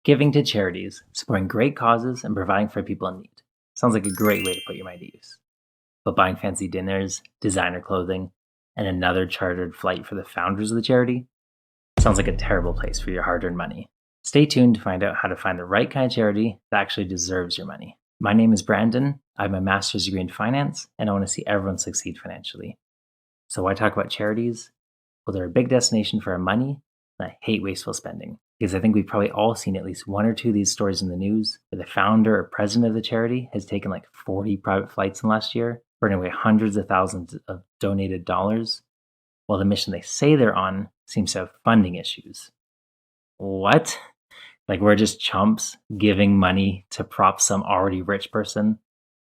Giving to charities, supporting great causes, and providing for people in need. Sounds like a great way to put your money to use. But buying fancy dinners, designer clothing, and another chartered flight for the founders of the charity sounds like a terrible place for your hard-earned money. Stay tuned to find out how to find the right kind of charity that actually deserves your money. My name is Brandon. I have my master's degree in finance, and I want to see everyone succeed financially. So why talk about charities? Well, they're a big destination for our money, and I hate wasteful spending. Because I think we've probably all seen at least one or two of these stories in the news where the founder or president of the charity has taken like 40 private flights in the last year, burning away hundreds of thousands of donated dollars, while the mission they say they're on seems to have funding issues. What? Like we're just chumps giving money to prop some already rich person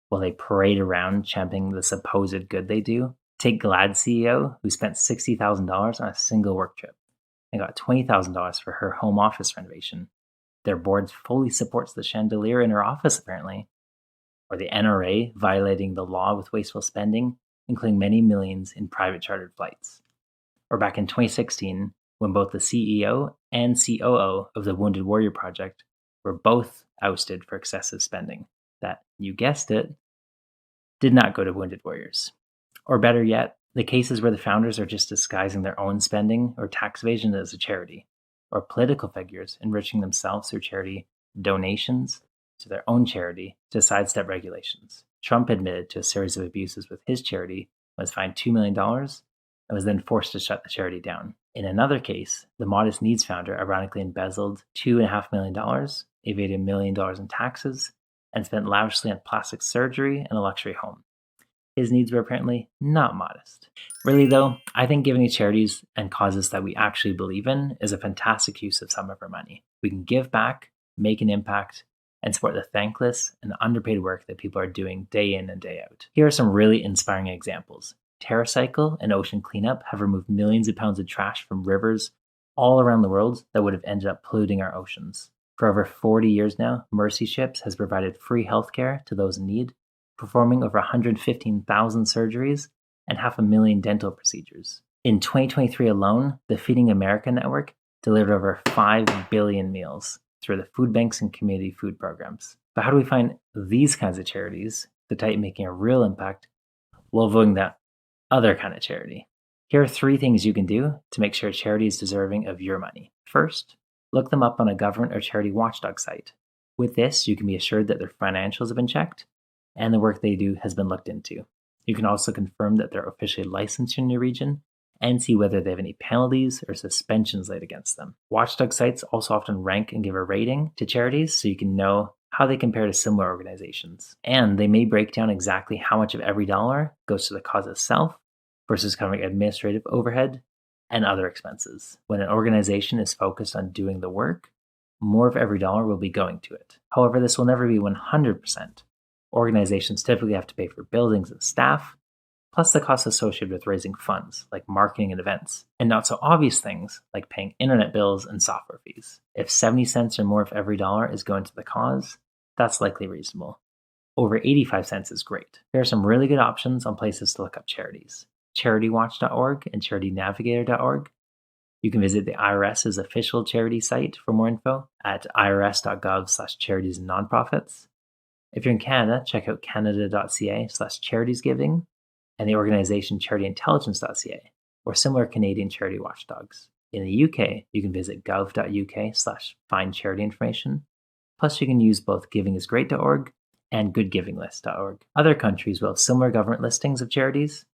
while they parade around championing the supposed good they do? Take Glad CEO, who spent $60,000 on a single work trip and got $20,000 for her home office renovation. Their board fully supports the chandelier in her office, apparently. Or the NRA violating the law with wasteful spending, including many millions in private chartered flights. Or back in 2016, when both the CEO and COO of the Wounded Warrior Project were both ousted for excessive spending that, you guessed it, did not go to wounded warriors. Or better yet, the cases where the founders are just disguising their own spending or tax evasion as a charity, or political figures enriching themselves through charity donations to their own charity to sidestep regulations. Trump admitted to a series of abuses with his charity, was fined $2 million, and was then forced to shut the charity down. In another case, the Modest Needs founder ironically embezzled $2.5 million, evaded $1 million in taxes, and spent lavishly on plastic surgery and a luxury home. His needs were apparently not modest. Really though, I think giving to charities and causes that we actually believe in is a fantastic use of some of our money. We can give back, make an impact, and support the thankless and underpaid work that people are doing day in and day out. Here are some really inspiring examples. TerraCycle and Ocean Cleanup have removed millions of pounds of trash from rivers all around the world that would have ended up polluting our oceans. For over 40 years now, Mercy Ships has provided free healthcare to those in need, performing over 115,000 surgeries and 500,000 dental procedures. In 2023 alone, the Feeding America network delivered over 5 billion meals through the food banks and community food programs. But how do we find these kinds of charities, the type making a real impact, while avoiding that other kind of charity? Here are 3 things you can do to make sure a charity is deserving of your money. First, look them up on a government or charity watchdog site. With this, you can be assured that their financials have been checked and the work they do has been looked into. You can also confirm that they're officially licensed in your region and see whether they have any penalties or suspensions laid against them. Watchdog sites also often rank and give a rating to charities so you can know how they compare to similar organizations. And they may break down exactly how much of every dollar goes to the cause itself versus covering administrative overhead and other expenses. When an organization is focused on doing the work, more of every dollar will be going to it. However, this will never be 100%. Organizations typically have to pay for buildings and staff, plus the costs associated with raising funds, like marketing and events, and not so obvious things like paying internet bills and software fees. If 70 cents or more of every dollar is going to the cause, that's likely reasonable. Over 85 cents is great. There are some really good options on places to look up charities. CharityWatch.org and CharityNavigator.org. You can visit the IRS's official charity site for more info at irs.gov/charities-and-nonprofits. If you're in Canada, check out canada.ca/charities-giving and the organization charityintelligence.ca or similar Canadian charity watchdogs. In the UK, you can visit gov.uk/find charity information. Plus, you can use both givingisgreat.org and goodgivinglist.org. Other countries will have similar government listings of charities,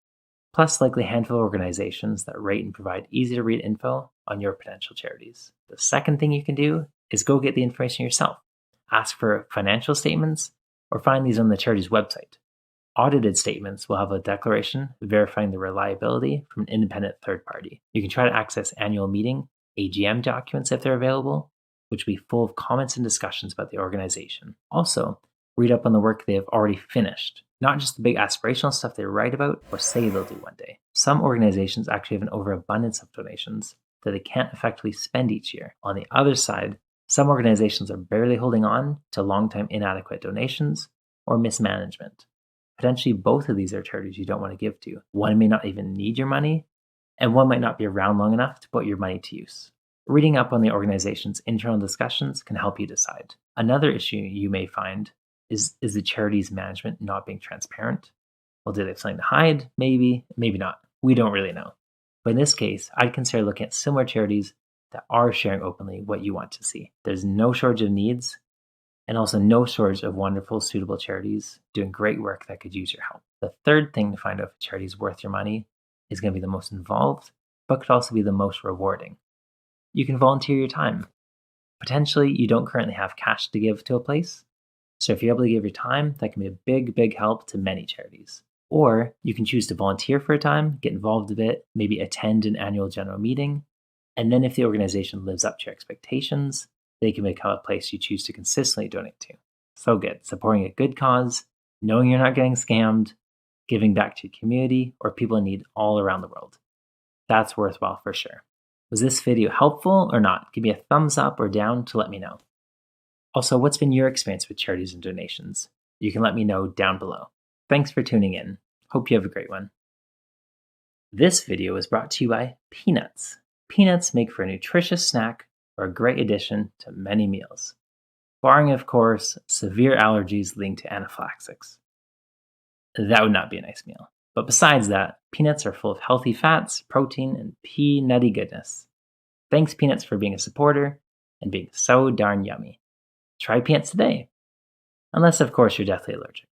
plus likely a handful of organizations that rate and provide easy-to-read info on your potential charities. The second thing you can do is go get the information yourself. Ask for financial statements or find these on the charity's website. Audited statements will have a declaration verifying the reliability from an independent third party. You can try to access annual meeting, AGM documents if they're available, which will be full of comments and discussions about the organization. Also, read up on the work they have already finished, not just the big aspirational stuff they write about or say they'll do one day. Some organizations actually have an overabundance of donations that they can't effectively spend each year. On the other side, some organizations are barely holding on to long-time inadequate donations or mismanagement. Potentially both of these are charities you don't want to give to. One may not even need your money, and one might not be around long enough to put your money to use. Reading up on the organization's internal discussions can help you decide. Another issue you may find is the charity's management not being transparent? Well, do they have something to hide? Maybe, maybe not. We don't really know. But in this case, I'd consider looking at similar charities that are sharing openly what you want to see. There's no shortage of needs, and also no shortage of wonderful, suitable charities doing great work that could use your help. The third thing to find out if a charity is worth your money is going to be the most involved, but could also be the most rewarding. You can volunteer your time. Potentially, you don't currently have cash to give to a place, so if you're able to give your time, that can be a big, big help to many charities. Or you can choose to volunteer for a time, get involved a bit, maybe attend an annual general meeting, and then if the organization lives up to your expectations, they can become a place you choose to consistently donate to. So good. Supporting a good cause, knowing you're not getting scammed, giving back to your community or people in need all around the world. That's worthwhile for sure. Was this video helpful or not? Give me a thumbs up or down to let me know. Also, what's been your experience with charities and donations? You can let me know down below. Thanks for tuning in. Hope you have a great one. This video is brought to you by peanuts. Peanuts make for a nutritious snack or a great addition to many meals, barring, of course, severe allergies leading to anaphylaxis. That would not be a nice meal. But besides that, peanuts are full of healthy fats, protein, and peanutty goodness. Thanks, peanuts, for being a supporter and being so darn yummy. Try peanuts today. Unless, of course, you're deathly allergic.